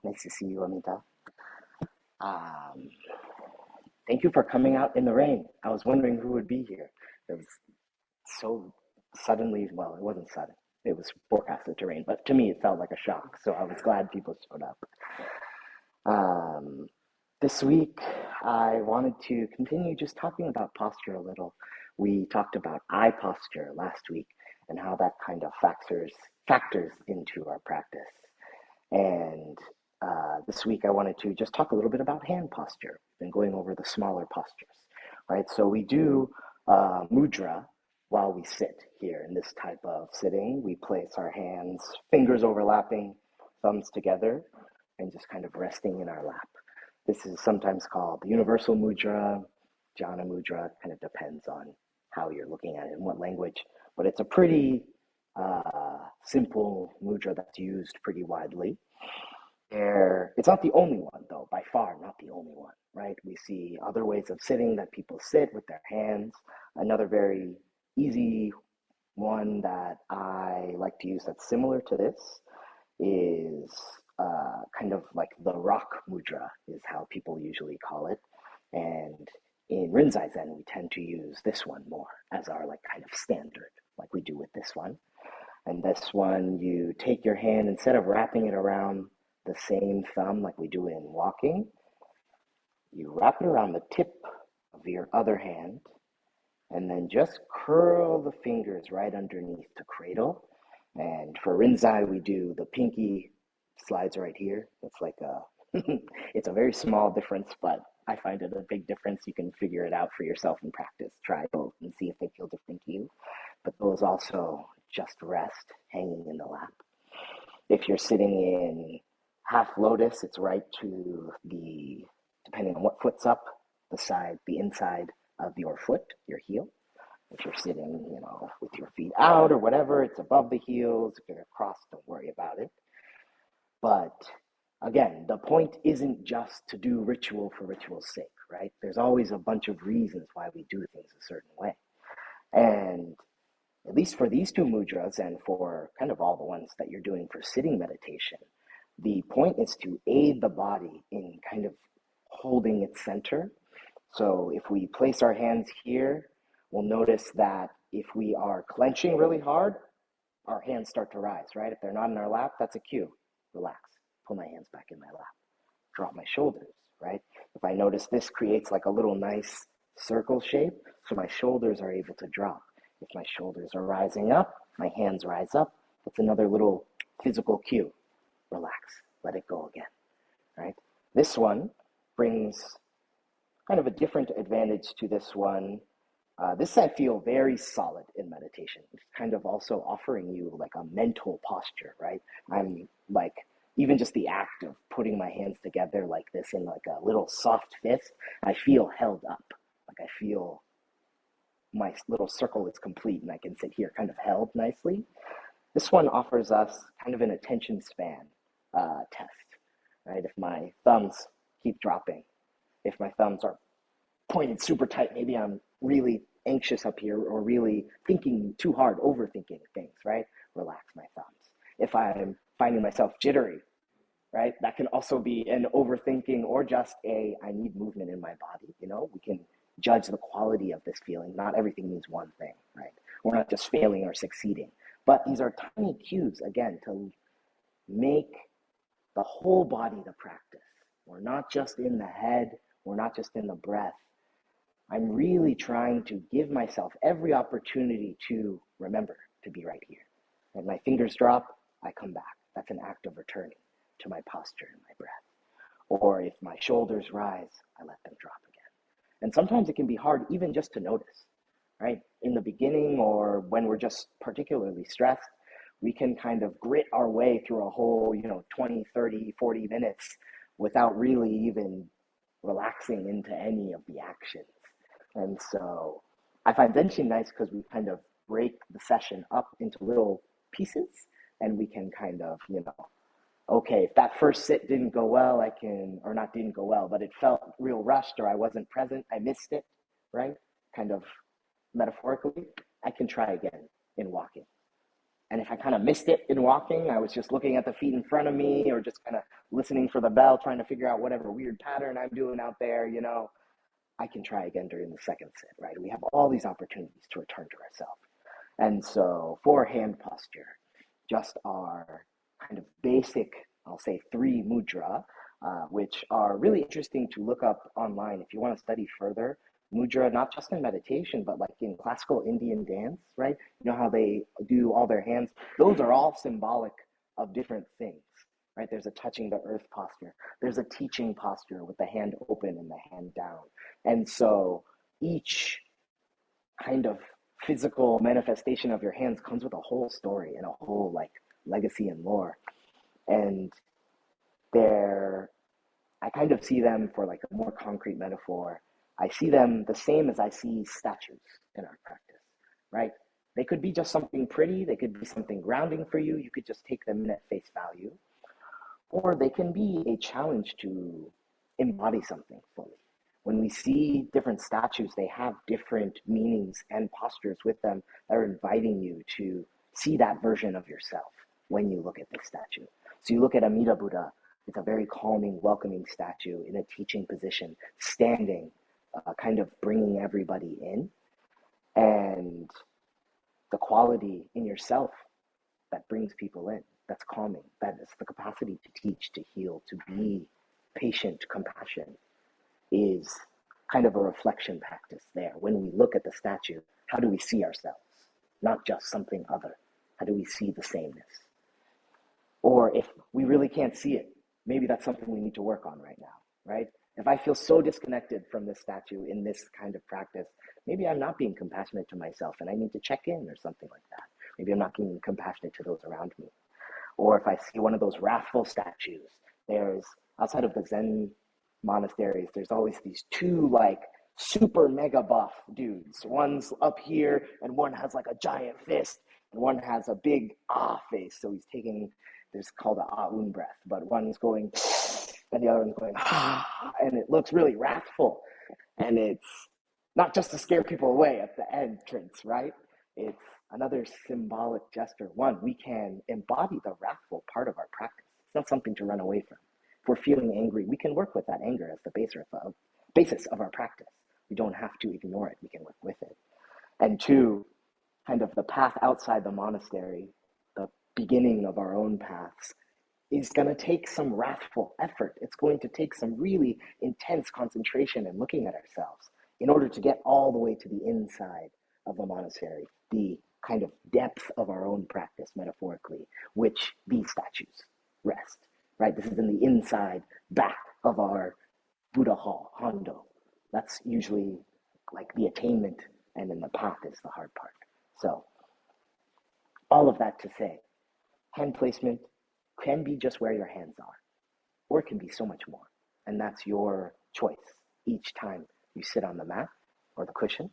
Nice to see you, Amita. Um, Thank you for coming out in the rain. I was wondering who would be here. It was so suddenly, well, it wasn't sudden. It was forecasted to rain, but to me it felt like a shock. So I was glad people showed up. Um, this week, I wanted to continue just talking about posture a little. We talked about eye posture last week and how that kind of factors into our practice. And this week, I wanted to just talk a little bit about hand posture and going over the smaller postures, right? So we do mudra while we sit here in this type of sitting. We place our hands, fingers overlapping, thumbs together, and just kind of resting in our lap. This is sometimes called the universal mudra, Dhyana Mudra. Kind of depends on how you're looking at it and what language, but it's a pretty simple mudra that's used pretty widely. It's not the only one, though, by far not the only one, right? We see other ways of sitting that people sit with their hands. Another very easy one that I like to use that's similar to this is kind of like the rock mudra, is how people usually call it. And in Rinzai Zen, we tend to use this one more as our like kind of standard, like we do with this one. And this one, you take your hand, instead of wrapping it around the same thumb like we do in walking, you wrap it around the tip of your other hand and then just curl the fingers right underneath to cradle. And for Rinzai, we do the pinky slides right here. It's like it's a very small difference, but I find it a big difference. You can figure it out for yourself in practice. Try both and see if they feel different to you. But those also just rest hanging in the lap. If you're sitting in half lotus, it's right to the, depending on what foot's up, the inside of your foot, your heel. If you're sitting, with your feet out or whatever, it's above the heels. If you're across, don't worry about it. But again, the point isn't just to do ritual for ritual's sake, right? There's always a bunch of reasons why we do things a certain way. And at least for these two mudras and for kind of all the ones that you're doing for sitting meditation, the point is to aid the body in kind of holding its center. So if we place our hands here, we'll notice that if we are clenching really hard, our hands start to rise, right? If they're not in our lap, that's a cue. Relax. Pull my hands back in my lap. Drop my shoulders, right? If I notice this creates like a little nice circle shape, so my shoulders are able to drop. If my shoulders are rising up, my hands rise up. That's another little physical cue. Relax. Let it go again, right? This one brings kind of a different advantage to this one. This I feel very solid in meditation. It's kind of also offering you like a mental posture, right? I'm like, even just the act of putting my hands together like this in like a little soft fist, I feel held up. Like I feel my little circle is complete and I can sit here kind of held nicely. This one offers us kind of an attention span test, right? If my thumbs keep dropping, if my thumbs are pointed super tight, maybe I'm really anxious up here or really thinking too hard, overthinking things, right? Relax my thumbs. If I'm finding myself jittery, right? That can also be an overthinking or just I need movement in my body. We can judge the quality of this feeling. Not everything means one thing, right? We're not just failing or succeeding, but these are tiny cues, again, to make the whole body the practice. We're not just in the head. We're not just in the breath. I'm really trying to give myself every opportunity to remember to be right here. When my fingers drop, I come back. That's an act of returning to my posture and my breath. Or if my shoulders rise, I let them drop again. And sometimes it can be hard even just to notice, right? In the beginning or when we're just particularly stressed, we can kind of grit our way through a whole, 20, 30, 40 minutes without really even relaxing into any of the actions. And so I find Zen Shin nice because we kind of break the session up into little pieces and we can kind of, okay, if that first sit didn't go well, or not didn't go well, but it felt real rushed or I wasn't present, I missed it, right? Kind of metaphorically, I can try again in walking. And if I kind of missed it in walking, I was just looking at the feet in front of me or just kind of listening for the bell, trying to figure out whatever weird pattern I'm doing out there, I can try again during the second sit, right? We have all these opportunities to return to ourselves. And so for hand posture, just our kind of basic, I'll say 3 mudra, which are really interesting to look up online if you want to study further. Mudra, not just in meditation, but like in classical Indian dance, right? You know how they do all their hands? Those are all symbolic of different things, right? There's a touching the earth posture. There's a teaching posture with the hand open and the hand down. And so each kind of physical manifestation of your hands comes with a whole story and a whole like legacy and lore. And I kind of see them, for like a more concrete metaphor, I see them the same as I see statues in our practice, right? They could be just something pretty, they could be something grounding for you, you could just take them in at face value, or they can be a challenge to embody something fully. When we see different statues, they have different meanings and postures with them that are inviting you to see that version of yourself when you look at this statue. So you look at Amida Buddha, it's a very calming, welcoming statue in a teaching position, standing, kind of bringing everybody in. And the quality in yourself that brings people in, that's calming, that is the capacity to teach, to heal, to be patient, compassion, is kind of a reflection practice there. When we look at the statue, how do we see ourselves? Not just something other. How do we see the sameness? Or if we really can't see it, maybe that's something we need to work on right now, right? If I feel so disconnected from this statue in this kind of practice, maybe I'm not being compassionate to myself and I need to check in or something like that. Maybe I'm not being compassionate to those around me. Or if I see one of those wrathful statues, there's, outside of the Zen monasteries, there's always these 2 like super mega buff dudes. One's up here and one has like a giant fist and one has a big face. So he's taking, there's called a un breath, but one's going and the other one's going and it looks really wrathful. And it's not just to scare people away at the entrance, right? It's another symbolic gesture. One, we can embody the wrathful part of our practice. It's not something to run away from. If we're feeling angry, we can work with that anger as the basis of our practice. We don't have to ignore it. We can work with it. And 2, kind of the path outside the monastery, the beginning of our own paths, is going to take some wrathful effort. It's going to take some really intense concentration and looking at ourselves in order to get all the way to the inside of the monastery, the kind of depth of our own practice, metaphorically, which these statues rest, right? This is in the inside back of our Buddha hall, Hondo. That's usually like the attainment, and then the path is the hard part. So all of that to say, hand placement can be just where your hands are, or it can be so much more. And that's your choice each time you sit on the mat or the cushion.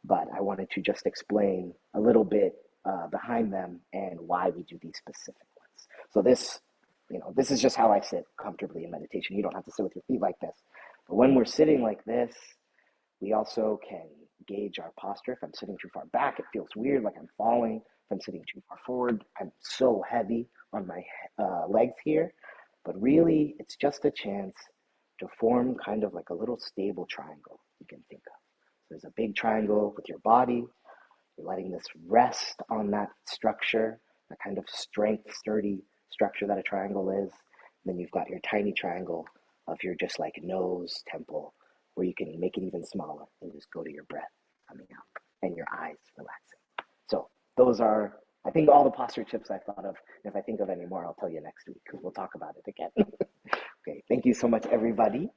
But I wanted to just explain a little bit behind them and why we do these specific ones. So this is just how I sit comfortably in meditation. You don't have to sit with your feet like this. But when we're sitting like this, we also can gauge our posture. If I'm sitting too far back, it feels weird, like I'm falling. If I'm sitting too far forward, I'm so heavy on my legs here. But really, it's just a chance to form kind of like a little stable triangle you can think of. So there's a big triangle with your body. You're letting this rest on that structure, that kind of strength, sturdy structure that a triangle is. And then you've got your tiny triangle of your just like nose, temple, where you can make it even smaller and just go to your breath coming out and your eyes relaxing. So those are, I think, all the posture tips I thought of. And if I think of any more, I'll tell you next week because we'll talk about it again. Okay, thank you so much, everybody.